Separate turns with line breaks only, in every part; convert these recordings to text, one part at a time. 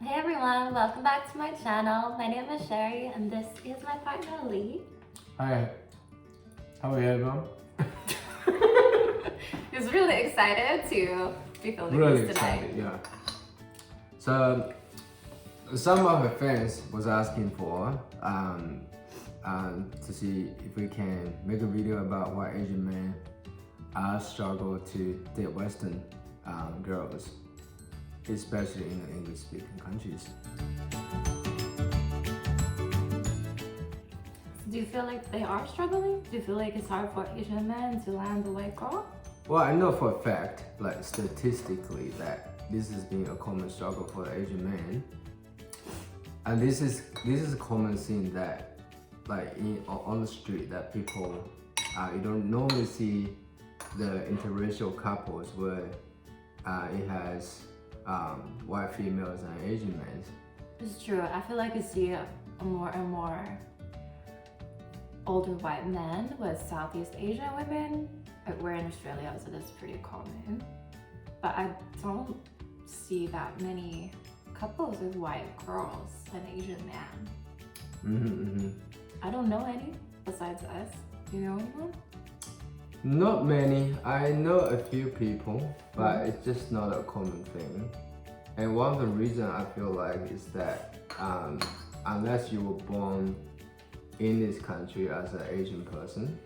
Hey everyone, welcome back to my channel. My name is Sherry and this is my partner Lee.
Hi, how are you everyone?
He's really excited to be filming
Really
this today.
excited, yeah. So, some of my fans was asking for to see if we can make a video about why Asian men struggle to date Western girls, especially in the English-speaking countries.
Do you feel like they are struggling? Do you feel like it's hard for Asian men to land the white girl?
Well, I know for a fact, like statistically, that this has been a common struggle for the Asian men, and this is a common thing that, like on the street, that people you don't normally see the interracial couples where it has white females and Asian men.
It's true. I feel like I see more and more older white men with Southeast Asian women. We're in Australia, so that's pretty common. But I don't see that many couples with white girls and Asian men. I don't know any besides us. Do you know anyone?
Not many. I know a few people, but it's just not a common thing. And one of the reasons I feel like is that unless you were born in this country as an Asian person,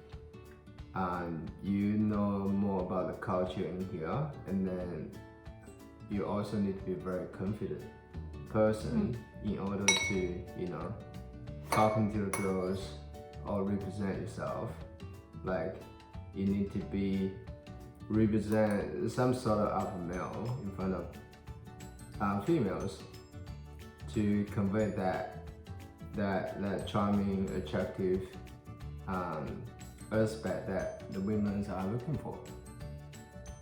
you know more about the culture in here, and then you also need to be a very confident person in order to, you know, talking to the girls or represent yourself. Like, you need to represent some sort of alpha male in front of females to convey that charming, attractive aspect that the women are looking for.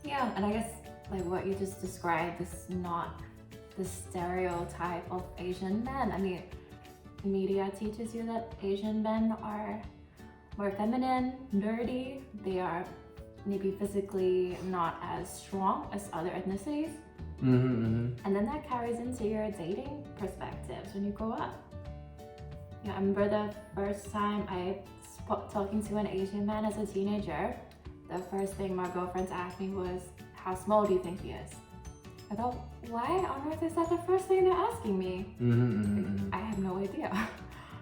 Yeah, and I guess like what you just described is not the stereotype of Asian men. I mean, media teaches you that Asian men are more feminine, nerdy. They are maybe physically not as strong as other ethnicities. And then that carries into your dating perspectives when you grow up. Yeah, I remember the first time I talking to an Asian man as a teenager, the first thing my girlfriends asked me was, how small do you think he is? I thought, why on earth is that the first thing they're asking me? I have no idea.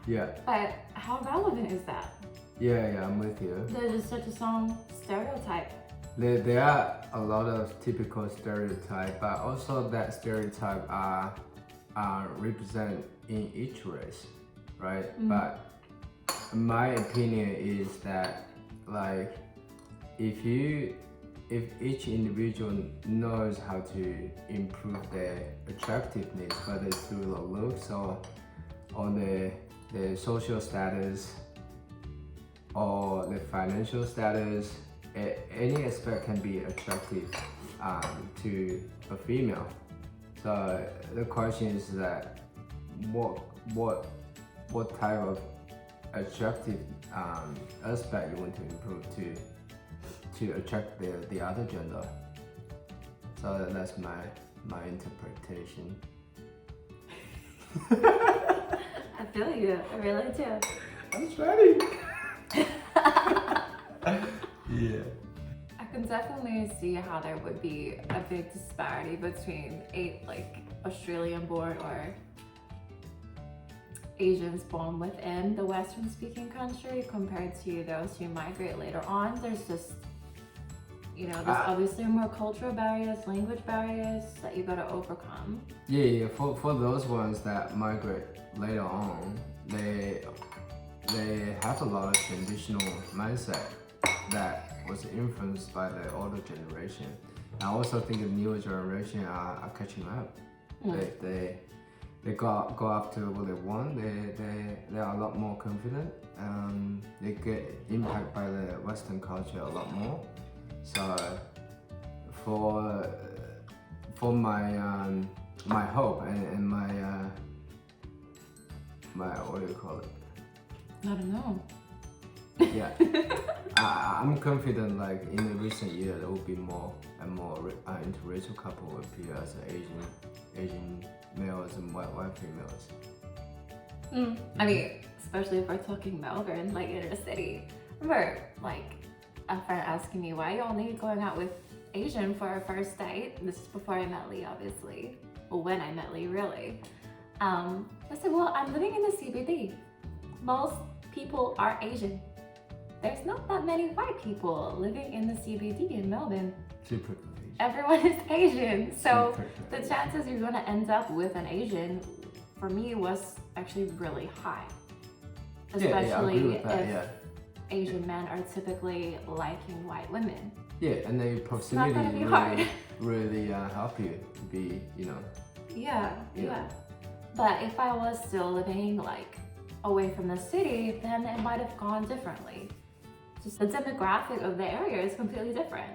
Yeah.
But how relevant is that?
Yeah, I'm with you.
There's just such a strong stereotype.
There are a lot of typical stereotypes, but also that stereotype are represented in each race, right? But my opinion is that, like, if each individual knows how to improve their attractiveness, whether through the looks or the social status or the financial status, any aspect can be attractive to a female. So the question is that what type of attractive aspect you want to improve to attract the other gender. So that's my interpretation.
I feel you, I really do.
I'm sweating. Yeah.
I can definitely see how there would be a big disparity between Australian born or Asians born within the Western speaking country compared to those who migrate later on. There's just, there's obviously more cultural barriers, language barriers that you gotta overcome.
Yeah. For those ones that migrate later on, they have a lot of traditional mindset that was influenced by the older generation. I also think the newer generation are catching up. They go after what they want. They are a lot more confident. They get impacted by the Western culture a lot more. So for my hope and my what do you call it?
I don't know.
Yeah. I'm confident like in the recent year there will be more and more interracial couple will appear as Asian males and white females.
I mean, especially if we're talking Melbourne, like inner city. I remember like a friend asking me, why are you only going out with Asian for our first date? This is before I met Lee, obviously. Well, when I met Lee, really. I said, well, I'm living in the CBD. Most people are Asian. There's not that many white people living in the CBD in Melbourne.
Super Asian.
Everyone is Asian. So
Super
the
Asian.
chances you're gonna end up with an Asian, for me, was actually really high. Especially
I agree with that,
if Asian men are typically liking white women.
Yeah, and the proximity
gonna be hard.
really help you to be,
Yeah.
Yeah.
But if I was still living like away from the city, then it might have gone differently. Just the demographic of the area is completely different.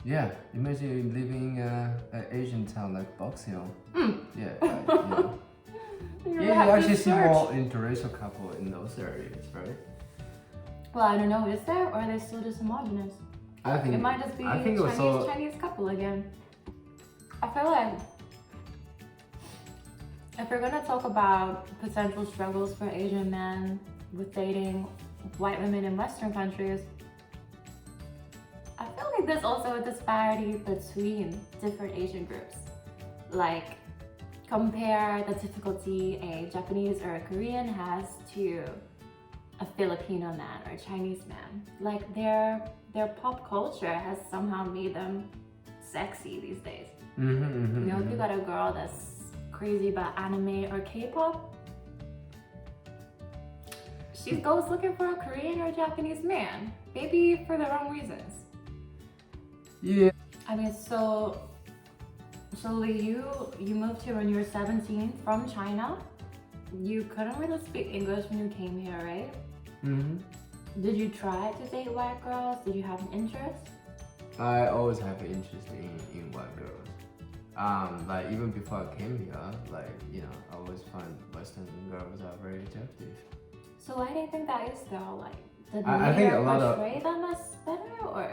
Yeah, imagine you living an Asian town like Box Hill. Yeah, you
have to
actually see
search.
more interracial couple in those areas, right?
Well, I don't know, is there, or are they still just homogenous?
I think
It might just be
I think it was so.
Chinese couple again. I feel like if we're gonna talk about potential struggles for Asian men with dating white women in Western countries, I feel like there's also a disparity between different Asian groups. Like, compare the difficulty a Japanese or a Korean has to a Filipino man or a Chinese man. Like, their pop culture has somehow made them sexy these days. You know, if you got a girl that's crazy about anime or K-pop, she goes looking for a Korean or a Japanese man, maybe for the wrong reasons.
Yeah.
I mean, so Lee, you moved here when you were 17 from China. You couldn't really speak English when you came here, right? Did you try to date white girls? Did you have an interest?
I always have an interest in white girls. Like even before I came here, like I always find Western girls are very attractive.
So why do you think that is though? Like, did the
I think
media
a lot of-
portray them as better, or?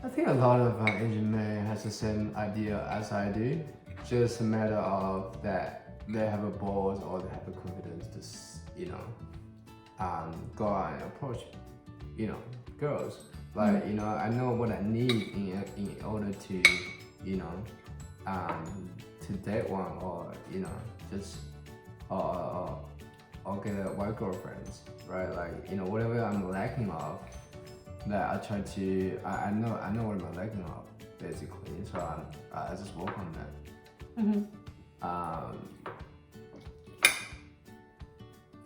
I think a lot of Asian men has the same idea as I do. Just a matter of that they have a balls or they have the confidence to, go out and approach, girls. Like, I know what I need in order to, to date one or, just, or get a white girlfriends, right? Like, whatever I'm lacking of, that I try to, I know what I'm lacking of, basically. So I just work on that.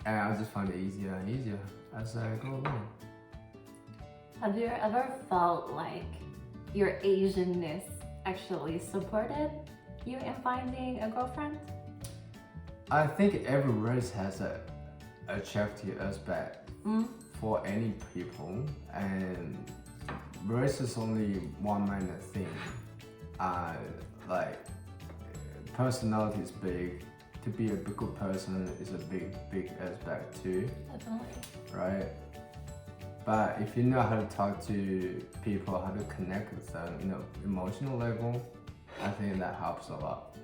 And I just find it easier and easier as I go along.
Have you ever felt like your Asianness actually supported you in finding a girlfriend?
I think every race has a attractive aspect for any people, and race is only one minor thing. Like personality is big. To be a good person is a big aspect too.
Definitely.
Right? But if you know how to talk to people, how to connect with them, emotional level, I think that helps a lot.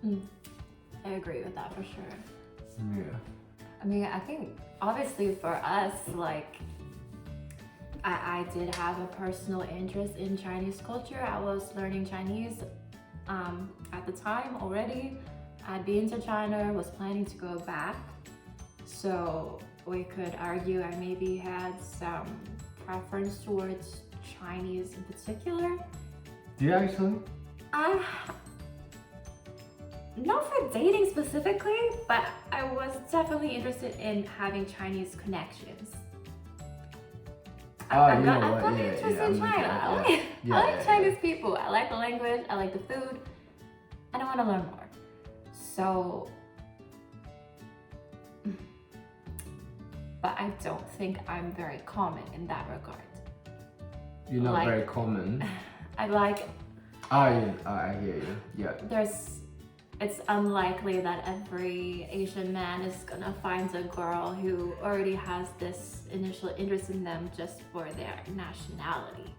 I agree with that for sure.
Yeah.
I mean, I think obviously for us, like, I did have a personal interest in Chinese culture. I was learning Chinese at the time already. I'd been to China, was planning to go back. So we could argue I maybe had some preference towards Chinese in particular.
Do you actually?
Not for dating specifically, but I was definitely interested in having Chinese connections. I've got interest in China. I like Chinese people. I like the language. I like the food. And I want to learn more. So, but I don't think I'm very common in that regard.
You're not very common.
I like.
I hear you. Yeah.
it's unlikely that every Asian man is gonna find a girl who already has this initial interest in them just for their nationality.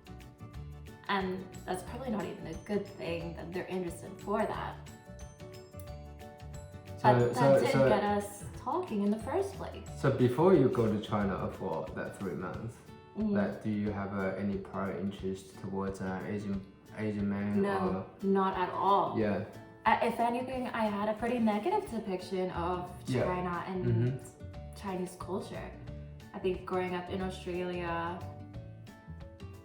And that's probably not even a good thing that they're interested for that. But that did get us talking in the first place.
So before you go to China for that 3 months, do you have any prior interest towards Asian man?
No, not at all.
Yeah.
If anything, I had a pretty negative depiction of China and Chinese culture. I think growing up in Australia,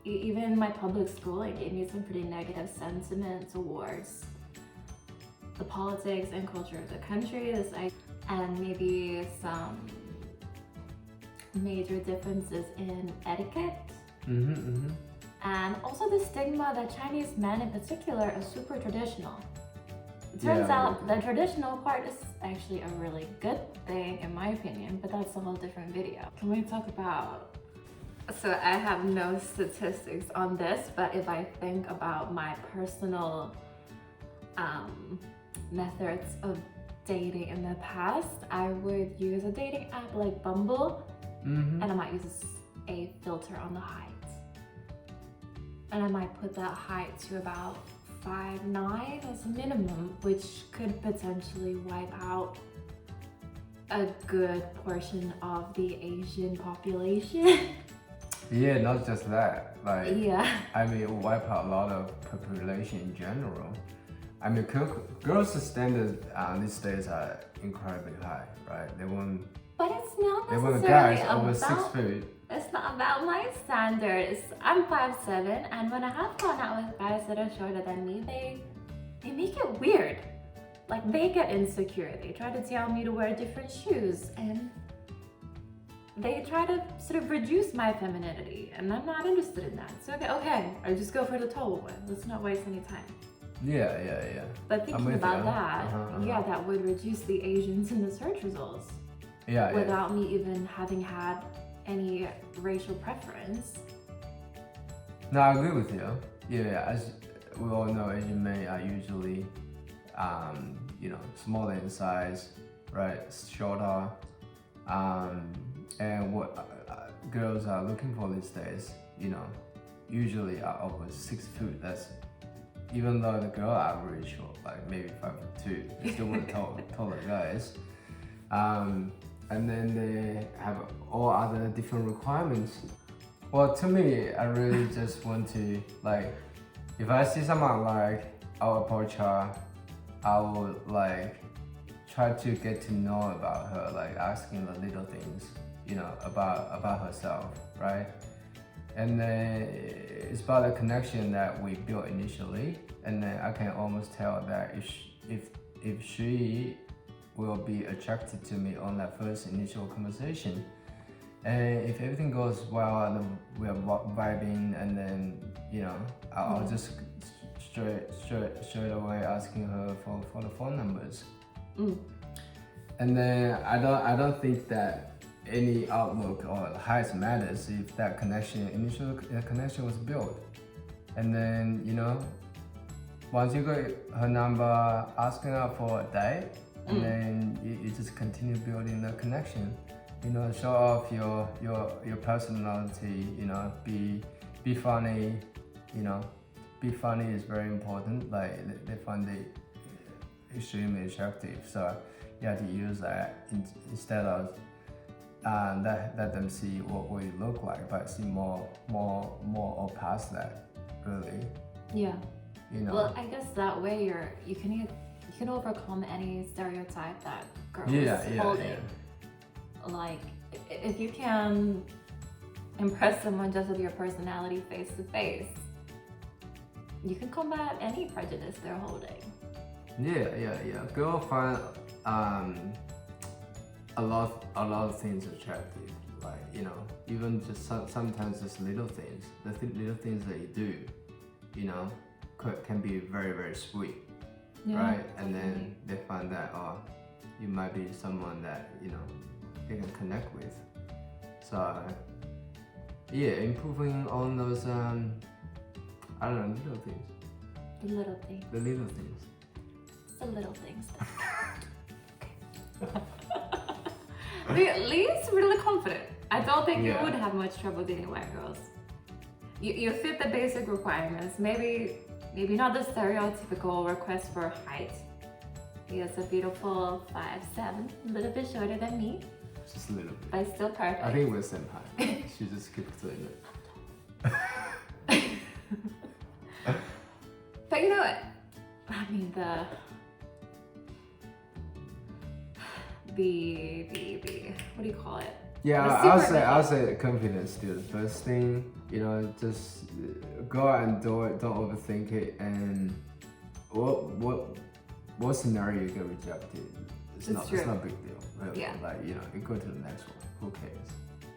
even my public schooling gave me some pretty negative sentiment towards the politics and culture of the country, and maybe some major differences in etiquette. And also the stigma that Chinese men in particular are super traditional. It turns out the traditional part is actually a really good thing in my opinion, but that's a whole different video. Can we talk about, so I have no statistics on this, but if I think about my personal methods of dating in the past, I would use a dating app like Bumble, and I might use a filter on the height. And I might put that height to about 5'9" as a minimum, which could potentially wipe out a good portion of the Asian population.
Yeah, not just that. Like,
yeah.
I mean, it will wipe out a lot of population in general. I mean, girls' standards these days are incredibly high, right? They want.
But it's not
They want
necessarily
guys over 6 feet.
It's not about my standards. I'm 5'7", and when I have gone out with guys that are shorter than me, they make it weird. Like, they get insecure. They try to tell me to wear different shoes, and they try to sort of reduce my femininity, and I'm not interested in that. So okay, I just go for the tall one. Let's not waste any time.
Yeah.
But thinking about that, yeah, that would reduce the Asians in the search results.
Yeah.
Without me even having had any racial preference.
No, I agree with you. Yeah, as we all know, Asian men are usually, smaller in size, right? Shorter, and what girls are looking for these days, usually are over 6 feet. That's even though the girl are really short, like maybe 5'2", they still want taller guys. And then they have all other different requirements. Well, to me, I really just want to, like, if I see someone like, I'll approach her, I will like try to get to know about her, like asking the little things, about herself, right? And then it's about the connection that we built initially, and then I can almost tell that if she will be attracted to me on that first initial conversation. And if everything goes well and we are vibing, and then I'll just straight away asking her for the phone numbers. And then I don't think that any outlook or height matters if that initial connection was built. And then once you got her number, asking her for a date. And then you just continue building the connection. Show off your personality. Be funny. Be funny is very important. Like they find it extremely attractive. So you have to use that instead of let them see what you look like, but see more or past that, really.
Yeah. Well, I guess that way you can overcome any stereotype that girls holding.
Yeah.
Like, if you can impress someone just with your personality face to face, you can combat any prejudice they're holding.
Yeah. Girls find a lot of things attractive. Like, even just sometimes just little things. Little things that you do, can be very, very sweet.
Yeah,
right?
definitely.
And then they find that you might be someone that they can connect with. So yeah, improving on those little things.
The little things.
The little things.
It's the little things that count. Okay. Lee's really confident. I don't think you would have much trouble dating white girls. You fit the basic requirements. Maybe not the stereotypical request for height. He is a beautiful 5'7", a little bit shorter than me.
Just a little bit.
But still perfect.
I think we're same height. She just keeps saying it.
But you know what? I mean the what do you call it?
Yeah,
The
I'll say confidence still the first thing. You know, just go out and do it. Don't overthink it. And what scenario you get rejected? It's not a big deal. Really.
Yeah.
Like, you know, you go to the next one. Who cares?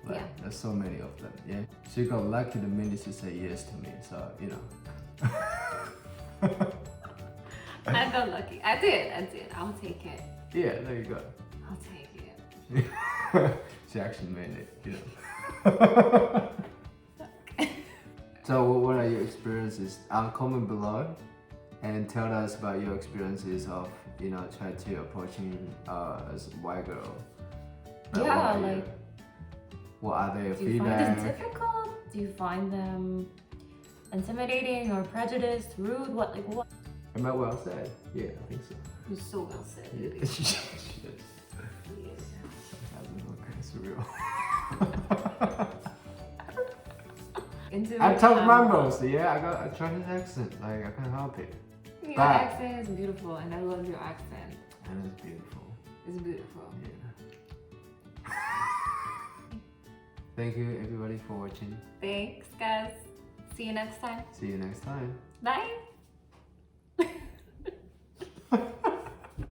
Like,
Yeah.
there's so many of them. Yeah. She got lucky the minute she said yes to me. So you know.
I got lucky. I did. I'll take it.
Yeah, there you go.
I'll take it.
She actually made it, you know. So what are your experiences? Comment below and tell us about your experiences of, you know, trying to approaching as a white girl.
Yeah, like
what are their
do you find
feedback?
them difficult? Do you find them intimidating or prejudiced, rude? What?
Am I well said? Yeah, I think so.
You're so well said.
Yeah. Surreal. I talk Mambos, yeah, I got a Chinese accent, like I can't help it.
Your accent is beautiful and I love your accent.
And it's beautiful.
It's beautiful.
Yeah. Thank you everybody for watching.
Thanks guys. See you next time.
See you next time.
Bye.